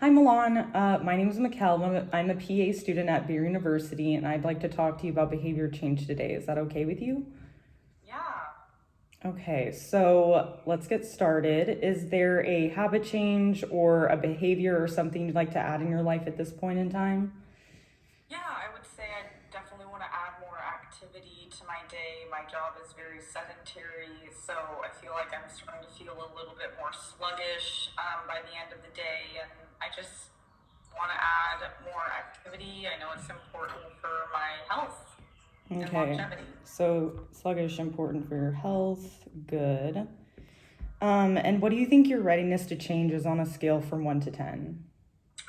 Hi, Milan. My name is Mikkel. I'm a PA student at Beer University, and I'd like to talk to you about behavior change today. Is that okay with you? Yeah. Okay, so let's get started. Is there a habit change or a behavior or something you'd like to add in your life at this point in time? Yeah, I would say I definitely want to add more activity to my day. My job is very sedentary, so I feel like I'm starting to feel a little bit more sluggish by the end of the day, and I just want to add more activity. I know it's important for my health and Okay, longevity. so sluggish, important for your health. Good. And what do you think your readiness to change is on a scale from 1 to 10?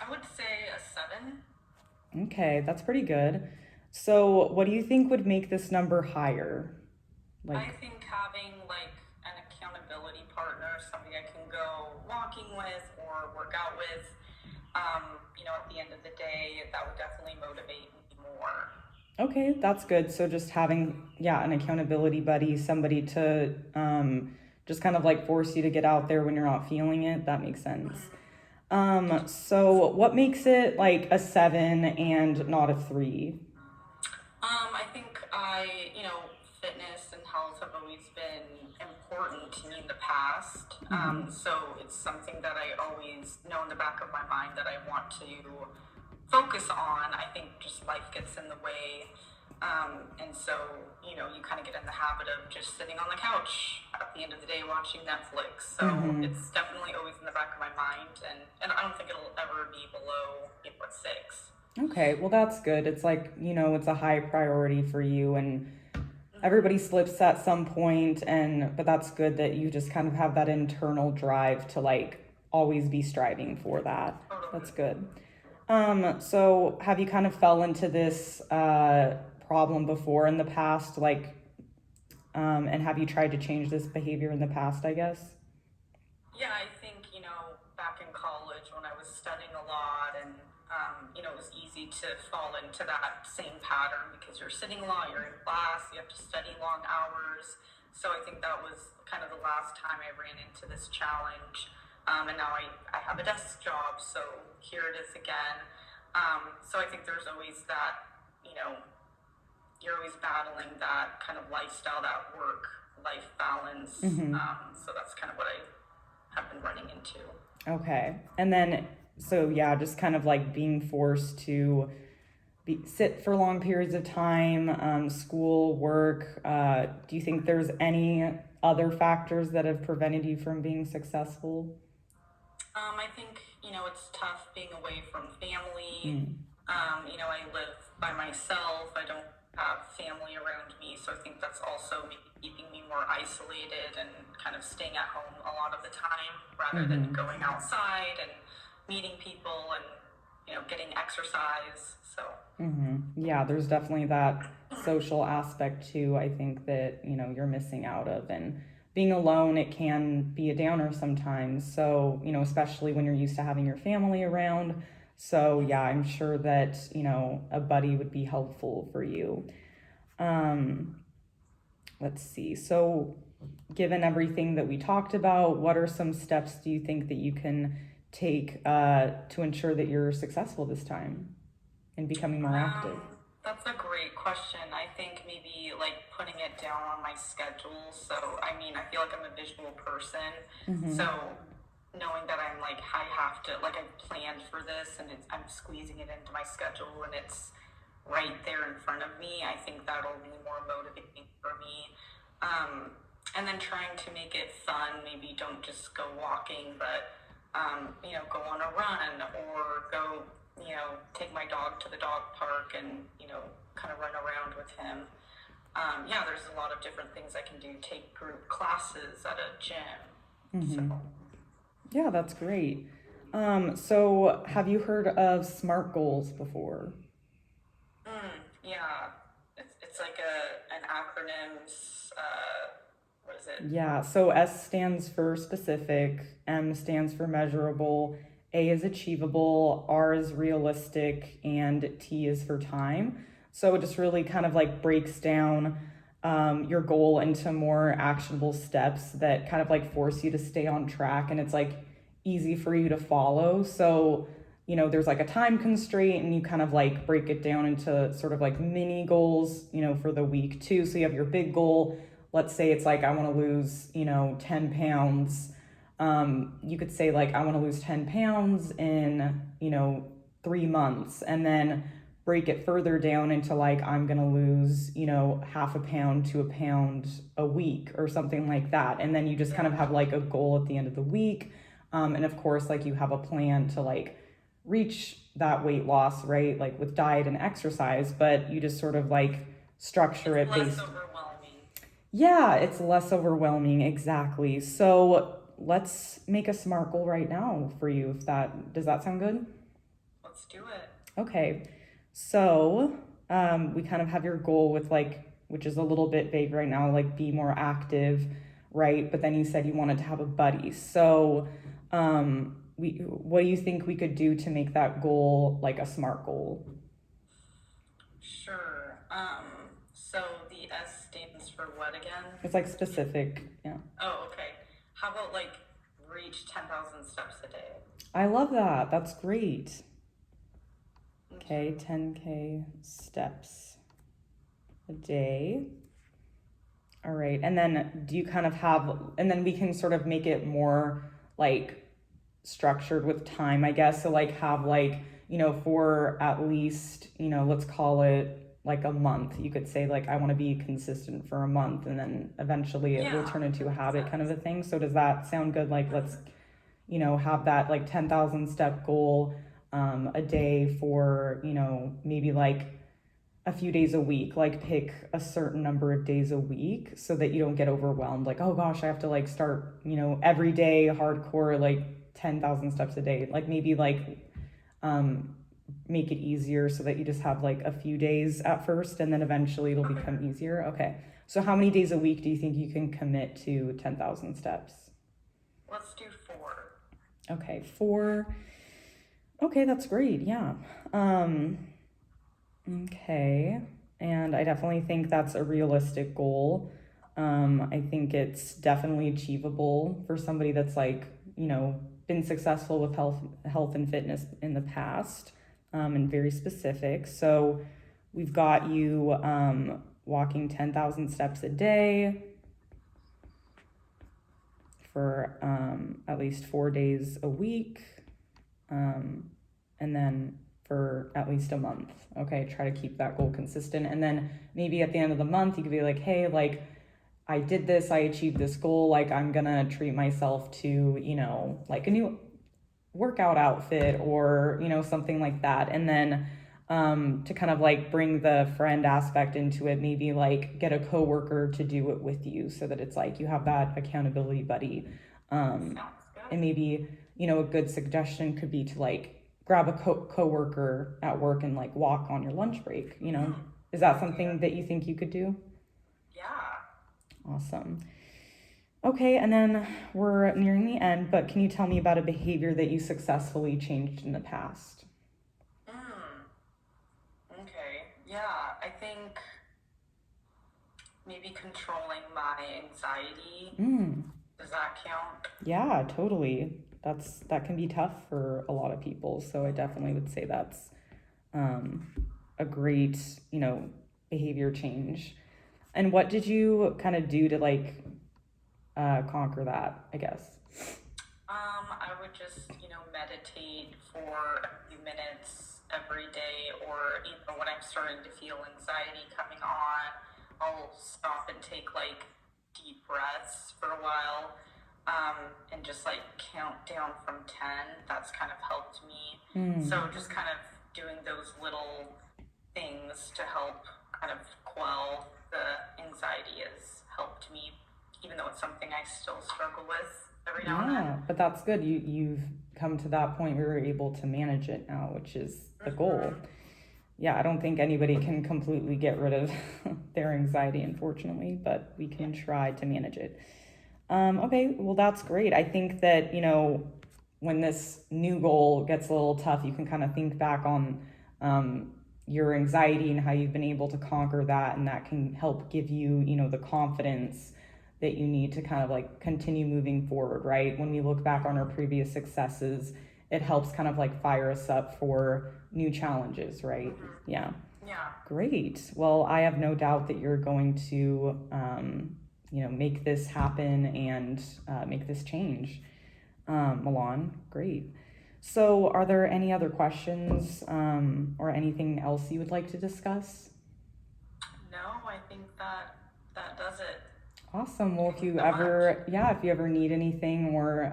I would say a 7. Okay, that's pretty good. So, what do you think would make this number higher? I Like, think having like an accountability partner, somebody I can go walking with or work out with, at the end of the day, that would definitely motivate me more. okay, that's good. So just having, yeah, an accountability buddy, somebody to just kind of like force you to get out there when you're not feeling it, that makes sense. So what makes it like a 7 and not a 3? I think fitness and health have always been important to me in the past. So it's something that I always know in the back of my mind that I want to focus on. I think just life gets in the way. And so, you kind of get in the habit of just sitting on the couch at the end of the day watching Netflix. So it's definitely always in the back of my mind. And I don't think it'll ever be below, a 6. Okay, well, that's good. It's like, it's a high priority for you, and everybody slips at some point, but that's good that you just kind of have that internal drive to like always be striving for that. That's Totally. good. So have you kind of fell into this problem before in the past, like, and have you tried to change this behavior in the past, I guess? Yeah, I think, back in college when I was studying a lot and, it was easy to fall into that same pattern because you're sitting a lot, you're in class, you have to study long hours. So I think that was kind of the last time I ran into this challenge. And now I have a desk job, so here it is again. So I think there's always that, you know, you're always battling that kind of lifestyle, that work life balance. So that's kind of what I have been running into. Okay. And then, so yeah, just kind of like being forced to sit for long periods of time, school, work. Do you think there's any other factors that have prevented you from being successful? I think, it's tough being away from family. Mm. I live by myself. I don't have family around me. So I think that's also maybe keeping me more isolated and kind of staying at home a lot of the time rather than going outside and meeting people and, getting exercise. So, Yeah, there's definitely that social aspect too, I think that, you're missing out of. And being alone, it can be a downer sometimes. So, especially when you're used to having your family around. So, yeah, I'm sure that, a buddy would be helpful for you. Um, let's see. So, given everything that we talked about, what are some steps do you think that you can take to ensure that you're successful this time in becoming more active? that's a great question. I think maybe like putting it down on my schedule. So, I mean, I feel like I'm a visual person. So, knowing that I'm like, I have to, like, I've planned for this and I'm squeezing it into my schedule and it's right there in front of me, I think that'll be more motivating for me. Um, and then trying to make it fun. Maybe don't just go walking, but go on a run or go, take my dog to the dog park and, kind of run around with him. Yeah, there's a lot of different things I can do. Take group classes at a gym. So, Yeah, that's great. So have you heard of SMART goals before? yeah, it's like an acronym. What is it? Yeah, so S stands for specific, M stands for measurable, A is achievable, R is realistic, and T is for time. So it just really kind of like breaks down your goal into more actionable steps that kind of like force you to stay on track, and it's like easy for you to follow. So there's like a time constraint and you kind of like break it down into sort of like mini goals, for the week too. So you have your big goal. Let's say it's like, I want to lose, 10 pounds. You could say like, I want to lose 10 pounds in, 3 months, and then break it further down into like, I'm going to lose, half a pound to a pound a week or something like that. And then you just kind of have like a goal at the end of the week. And of course, like you have a plan to like reach that weight loss, right? Like with diet and exercise, but you just sort of like structure it Less based. overwhelming. Yeah, it's less overwhelming. Exactly. So let's make a SMART goal right now for you. Does that sound good? Let's do it. Okay. So we kind of have your goal with like, which is a little bit vague right now, like be more active, right? But then you said you wanted to have a buddy. So what do you think we could do to make that goal like a SMART goal? Sure. So the S stands for what again? It's like specific. Yeah. Oh, okay. How about like reach 10,000 steps a day? I love that. That's great. Okay, 10K steps a day. All right. And then do you kind of and then we can sort of make it more like structured with time, I guess. So like have like, for at least, let's call it like a month. You could say like, I want to be consistent for a month, and then eventually it will turn into a habit kind of a thing. So does that sound good? Like let's, have that like 10,000 step goal a day for, maybe like a few days a week, like pick a certain number of days a week so that you don't get overwhelmed. Like, oh gosh, I have to like start, every day hardcore, like 10,000 steps a day. Like maybe like make it easier so that you just have like a few days at first and then eventually it'll become easier. Okay. So how many days a week do you think you can commit to 10,000 steps? Let's do 4. Okay, 4. Okay, that's great. Yeah. Okay. And I definitely think that's a realistic goal. I think it's definitely achievable for somebody that's like, been successful with health and fitness in the past, and very specific. So we've got you walking 10,000 steps a day for at least 4 days a week, and then for at least a month. Okay, try to keep that goal consistent. And then maybe at the end of the month, you could be like, hey, like I did this, I achieved this goal. Like I'm gonna treat myself to, like a new workout outfit or, something like that. And then to kind of like bring the friend aspect into it, maybe like get a coworker to do it with you so that it's like you have that accountability buddy. And maybe, a good suggestion could be to like grab a coworker at work and like walk on your lunch break, Is that something that you think you could do? Yeah. Awesome. Okay, and then we're nearing the end, but can you tell me about a behavior that you successfully changed in the past? Okay. Yeah, I think maybe controlling my anxiety. Does that count? Yeah, totally. That can be tough for a lot of people. So I definitely would say that's a great, behavior change. And what did you kind of do to like conquer that, I guess? I would just, meditate for a few minutes every day, or when I'm starting to feel anxiety coming on, I'll stop and take like deep breaths for a while, and just like count down from 10. That's kind of helped me. So just kind of doing those little things to help kind of quell the anxiety has helped me, even though it's something I still struggle with every now and then. Yeah, but that's good. You've come to that point where you're able to manage it now, which is the goal. Yeah, I don't think anybody can completely get rid of their anxiety, unfortunately, but we can try to manage it. Okay, well, that's great. I think that, when this new goal gets a little tough, you can kind of think back on your anxiety and how you've been able to conquer that, and that can help give you, the confidence that you need to kind of like continue moving forward, right? When we look back on our previous successes it helps kind of like fire us up for new challenges, right? Yeah. Yeah. Great. Well, I have no doubt that you're going to, make this happen and make this change. Milan, great. So, are there any other questions or anything else you would like to discuss? No, I think that does it. Awesome. Well, if Thank you you so ever, yeah, if you ever need anything or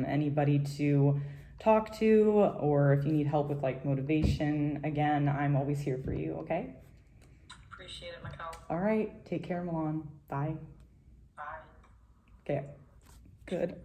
anybody to talk to, or if you need help with like motivation, again, I'm always here for you. Okay. Appreciate it, Mikkel. All right. Take care, Milan. Bye. Bye. Okay. Good.